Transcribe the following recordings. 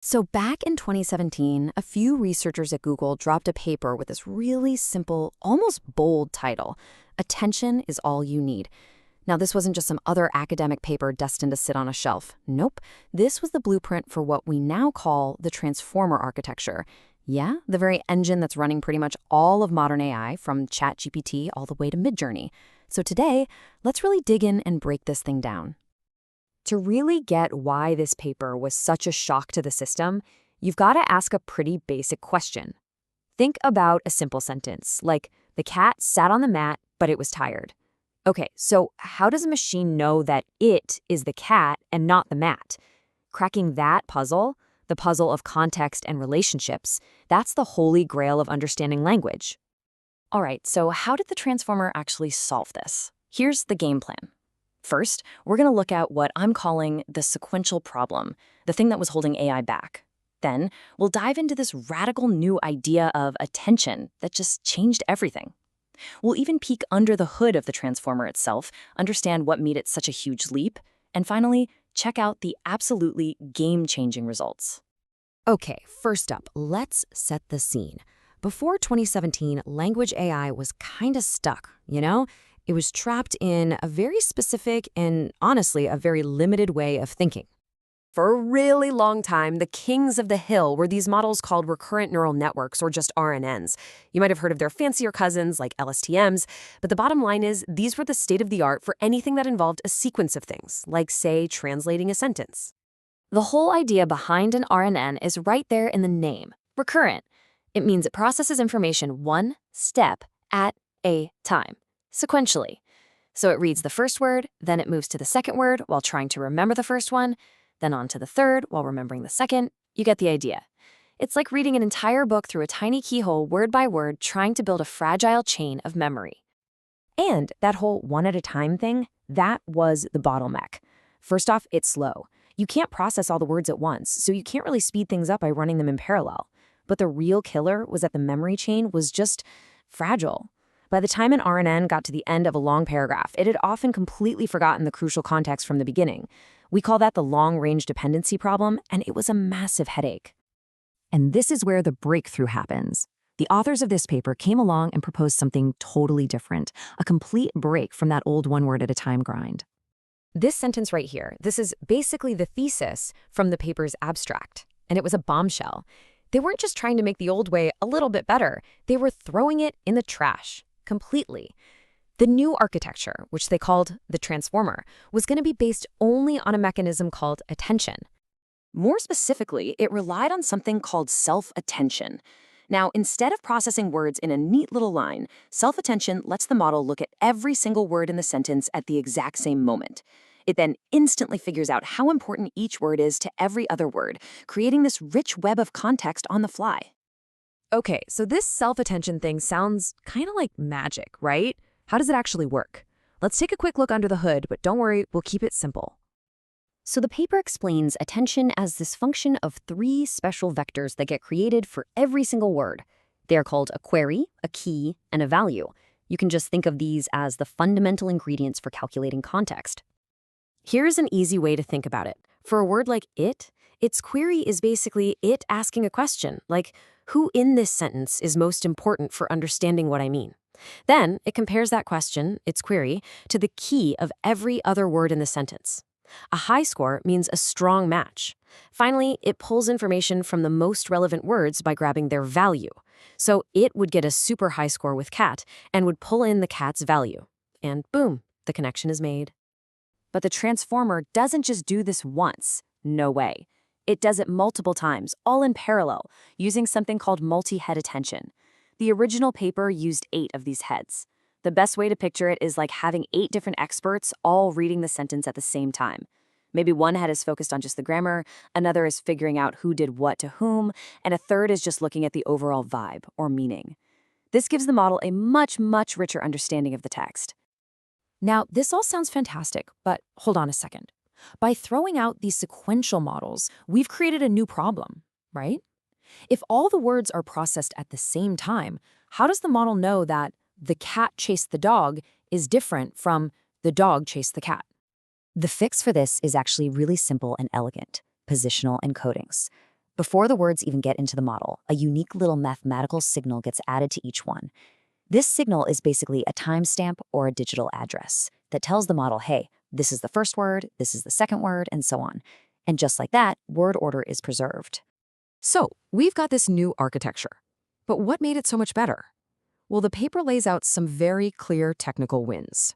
So back in 2017, a few researchers at Google dropped a paper with this really simple, almost bold title, Attention is All You Need. Now, this wasn't just some other academic paper destined to sit on a shelf. Nope. This was the blueprint for what we now call the transformer architecture. Yeah, the very engine that's running pretty much all of modern AI, from ChatGPT all the way to Midjourney. So today, let's really dig in and break this thing down. To really get why this paper was such a shock to the system, you've got to ask a pretty basic question. Think about a simple sentence, like, the cat sat on the mat, but it was tired. Okay, so how does a machine know that it is the cat and not the mat? Cracking that puzzle, the puzzle of context and relationships, that's the holy grail of understanding language. All right, so how did the transformer actually solve this? Here's the game plan. First, we're going to look at what I'm calling the sequential problem, the thing that was holding AI back. Then, we'll dive into this radical new idea of attention that just changed everything. We'll even peek under the hood of the transformer itself, understand what made it such a huge leap, and finally, check out the absolutely game-changing results. Okay, first up, let's set the scene. Before 2017, language AI was kind of stuck, you know? It was trapped in a very specific and, honestly, a very limited way of thinking. For a really long time, the kings of the hill were these models called recurrent neural networks, or just RNNs. You might have heard of their fancier cousins, like LSTMs, but the bottom line is these were the state of the art for anything that involved a sequence of things, like, say, translating a sentence. The whole idea behind an RNN is right there in the name, recurrent. It means it processes information one step at a time, sequentially. So it reads the first word, then it moves to the second word while trying to remember the first one, then on to the third while remembering the second. You get the idea. It's like reading an entire book through a tiny keyhole, word by word, trying to build a fragile chain of memory. And that whole one-at-a-time thing, that was the bottleneck. First off, it's slow. You can't process all the words at once, so you can't really speed things up by running them in parallel. But the real killer was that the memory chain was just fragile. By the time an RNN got to the end of a long paragraph, it had often completely forgotten the crucial context from the beginning. We call that the long-range dependency problem, and it was a massive headache. And this is where the breakthrough happens. The authors of this paper came along and proposed something totally different, a complete break from that old one-word-at-a-time grind. This sentence right here, this is basically the thesis from the paper's abstract, and it was a bombshell. They weren't just trying to make the old way a little bit better, they were throwing it in the trash. Completely. The new architecture, which they called the transformer, was going to be based only on a mechanism called attention. More specifically, it relied on something called self-attention. Now, instead of processing words in a neat little line, self-attention lets the model look at every single word in the sentence at the exact same moment. It then instantly figures out how important each word is to every other word, creating this rich web of context on the fly. Okay, so this self-attention thing sounds kind of like magic, right? How does it actually work? Let's take a quick look under the hood, but don't worry, we'll keep it simple. So the paper explains attention as this function of three special vectors that get created for every single word. They are called a query, a key, and a value. You can just think of these as the fundamental ingredients for calculating context. Here's an easy way to think about it. For a word like it, its query is basically it asking a question, like, who in this sentence is most important for understanding what I mean? Then it compares that question, its query, to the key of every other word in the sentence. A high score means a strong match. Finally, it pulls information from the most relevant words by grabbing their value. So it would get a super high score with cat and would pull in the cat's value. And boom, the connection is made. But the transformer doesn't just do this once. No way. It does it multiple times, all in parallel, using something called multi-head attention. The original paper used 8 of these heads. The best way to picture it is like having 8 different experts all reading the sentence at the same time. Maybe one head is focused on just the grammar, another is figuring out who did what to whom, and a third is just looking at the overall vibe or meaning. This gives the model a much, much richer understanding of the text. Now, this all sounds fantastic, but hold on a second. By throwing out these sequential models, we've created a new problem, right? If all the words are processed at the same time, how does the model know that the cat chased the dog is different from the dog chased the cat? The fix for this is actually really simple and elegant: positional encodings. Before the words even get into the model, a unique little mathematical signal gets added to each one. This signal is basically a timestamp or a digital address that tells the model, hey, this is the first word, this is the second word, and so on. And just like that, word order is preserved. So, we've got this new architecture. But what made it so much better? Well, the paper lays out some very clear technical wins.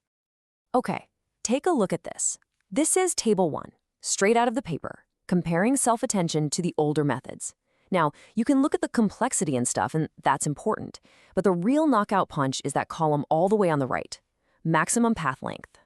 Okay, take a look at this. This is Table 1, straight out of the paper, comparing self-attention to the older methods. Now, you can look at the complexity and stuff, and that's important. But the real knockout punch is that column all the way on the right, maximum path length.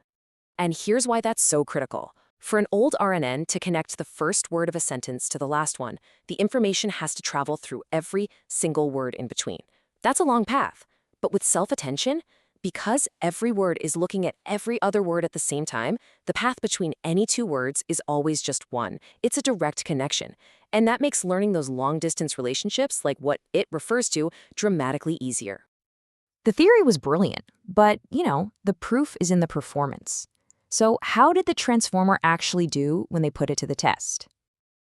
And here's why that's so critical. For an old RNN to connect the first word of a sentence to the last one, the information has to travel through every single word in between. That's a long path. But with self-attention, because every word is looking at every other word at the same time, the path between any two words is always just one. It's a direct connection. And that makes learning those long-distance relationships, like what it refers to, dramatically easier. The theory was brilliant, but, the proof is in the performance. So how did the transformer actually do when they put it to the test?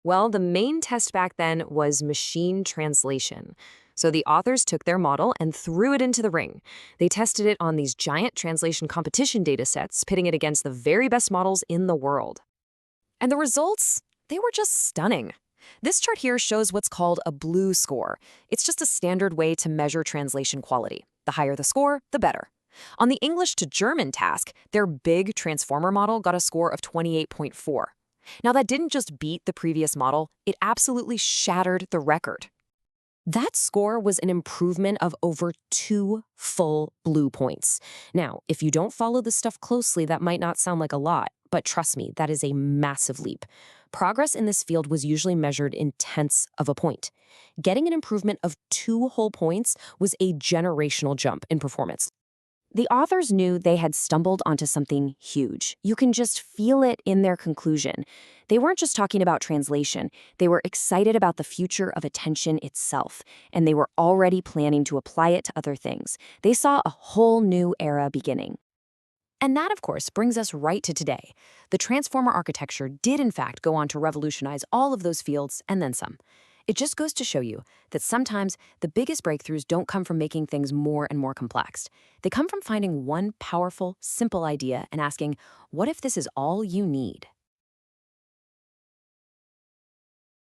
Well, the main test back then was machine translation. So the authors took their model and threw it into the ring. They tested it on these giant translation competition data sets, pitting it against the very best models in the world. And the results? They were just stunning. This chart here shows what's called a blue score. It's just a standard way to measure translation quality. The higher the score, the better. On the English to German task, their big transformer model got a score of 28.4. Now, that didn't just beat the previous model, it absolutely shattered the record. That score was an improvement of over 2 full blue points. Now, if you don't follow this stuff closely, that might not sound like a lot, but trust me, that is a massive leap. Progress in this field was usually measured in tenths of a point. Getting an improvement of 2 whole points was a generational jump in performance. The authors knew they had stumbled onto something huge. You can just feel it in their conclusion. They weren't just talking about translation. They were excited about the future of attention itself, and they were already planning to apply it to other things. They saw a whole new era beginning. And that, of course, brings us right to today. The transformer architecture did, in fact, go on to revolutionize all of those fields and then some. It just goes to show you that sometimes the biggest breakthroughs don't come from making things more and more complex. They come from finding one powerful, simple idea and asking, what if this is all you need?